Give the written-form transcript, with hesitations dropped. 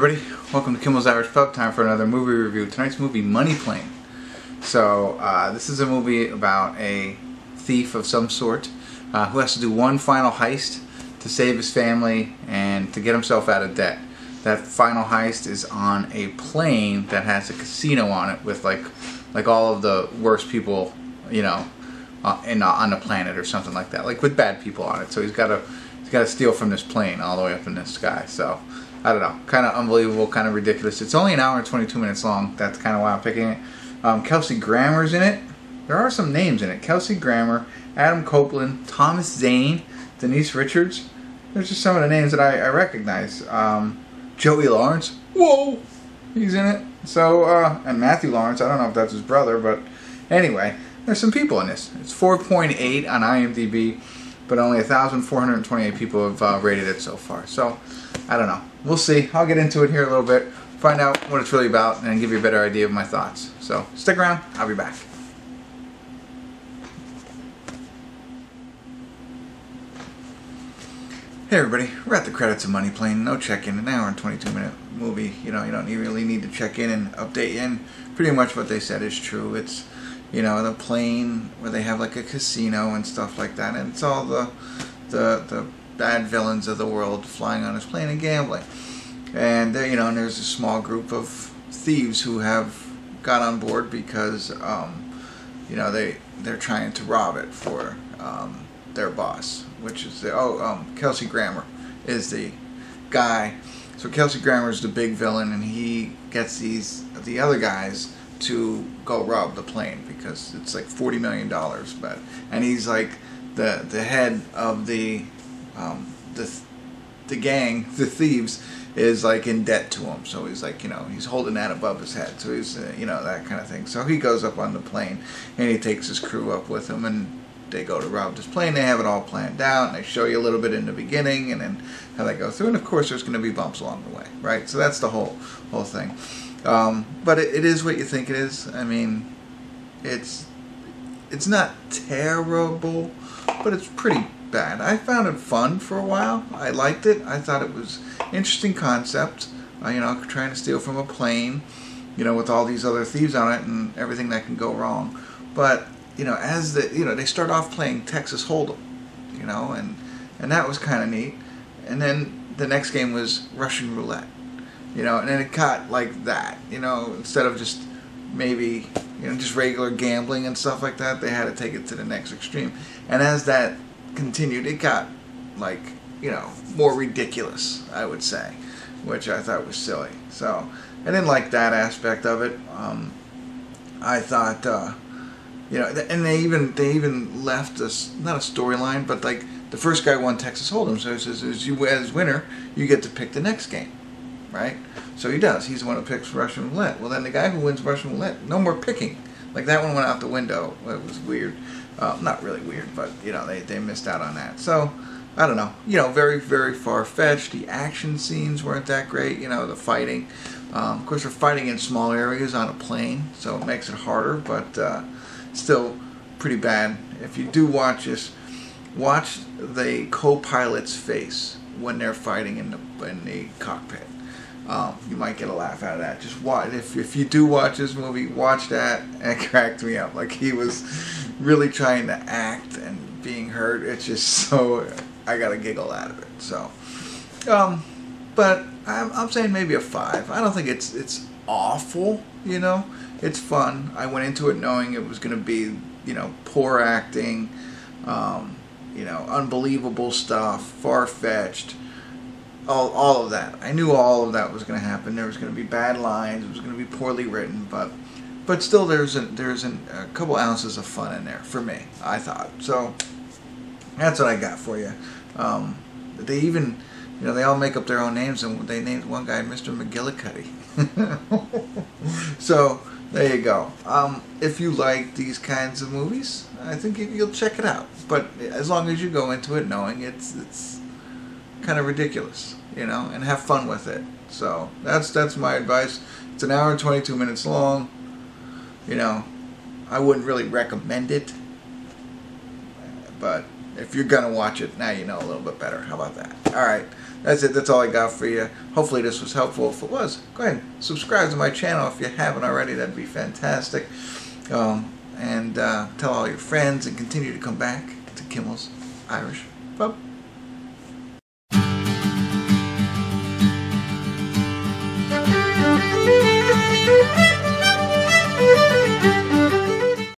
everybody, welcome to Kimmel's Irish Pub. Time for another movie review. Tonight's movie, Money Plane. So, this is a movie about a thief of some sort who has to do one final heist to save his family and to get himself out of debt. That final heist is on a plane that has a casino on it with like all of the worst people, you know, on the planet or something like that, like with bad people on it. So he's got to steal from this plane all the way up in the sky. So I don't know, kind of unbelievable, kind of ridiculous. It's only an hour and 22 minutes long. That's kind of why I'm picking it. Kelsey Grammer's in it. There are some names in it. Kelsey Grammer, Adam Copeland, Thomas Zane, Denise Richards. There's just some of the names that I recognize. Joey Lawrence. Whoa! He's in it. So, and Matthew Lawrence. I don't know if that's his brother, but anyway, there's some people in this. It's 4.8 on IMDb, but only 1,428 people have rated it so far. So, I don't know. We'll see. I'll get into it here a little bit, find out what it's really about, and give you a better idea of my thoughts. So, stick around. I'll be back. Hey everybody, we're at the credits of Money Plane. No check-in, an hour and 22-minute movie. You know, you don't really need to check in and update you. And pretty much what they said is true. It's, you know, the plane where they have like a casino and stuff like that, and it's all the bad villains of the world flying on this plane and gambling. And you know, and there's a small group of thieves who have got on board because you know, they're trying to rob it for their boss, which is Kelsey Grammer is the guy. So Kelsey Grammer is the big villain, and he gets the other guys to go rob the plane because it's like $40 million. And he's like the head of the gang, the thieves, is like in debt to him. So he's like, you know, he's holding that above his head. So he's you know, that kind of thing. So he goes up on the plane and he takes his crew up with him, and they go to rob this plane. They have it all planned out, and they show you a little bit in the beginning and then how they go through. And of course there's going to be bumps along the way, right? So that's the whole thing. But it is what you think it is. I mean, it's not terrible, but it's pretty bad. I found it fun for a while. I liked it. I thought it was an interesting concept. You know, trying to steal from a plane, you know, with all these other thieves on it and everything that can go wrong. But you know, they start off playing Texas Hold'em, you know, and that was kind of neat. And then the next game was Russian roulette, you know, and then it got like that, you know, instead of just maybe, you know, just regular gambling and stuff like that, they had to take it to the next extreme. And as that continued, it got like, you know, more ridiculous, I would say, which I thought was silly. So I didn't like that aspect of it. I thought, you know, and they even left us, not a storyline, but like the first guy won Texas Hold'em, so he says, as winner, you get to pick the next game, right? So he does. He's the one who picks Russian roulette. Well, then the guy who wins Russian roulette, no more picking. Like that one went out the window. It was weird. Not really weird, but you know, they missed out on that. So I don't know. You know, very, very far-fetched. The action scenes weren't that great. You know, the fighting. Of course, they're fighting in small areas on a plane, so it makes it harder, but still pretty bad. If you do watch this, watch the co-pilot's face when they're fighting in the cockpit. You might get a laugh out of that. Just watch. If you do watch this movie, watch that. And it cracked me up. Like he was really trying to act and being hurt. It's just so, I got a giggle out of it. So, but I'm saying maybe a 5. I don't think it's awful. You know, it's fun. I went into it knowing it was going to be, you know, poor acting, you know, unbelievable stuff, far-fetched. All of that. I knew all of that was going to happen. There was going to be bad lines. It was going to be poorly written, but still, there's a couple ounces of fun in there for me, I thought. So that's what I got for you. They even, you know, they all make up their own names, and they named one guy Mr. McGillicuddy. So there you go. If you like these kinds of movies, I think you'll check it out. But as long as you go into it knowing it's kind of ridiculous, you know, and have fun with it. So that's my advice. It's an hour and 22 minutes long. You know, I wouldn't really recommend it, but if you're gonna watch it, now you know a little bit better. How about that? All right, that's it. That's all I got for you. Hopefully this was helpful. If it was, go ahead and subscribe to my channel if you haven't already. That'd be fantastic. And tell all your friends and continue to come back to Kimmel's Irish Pub.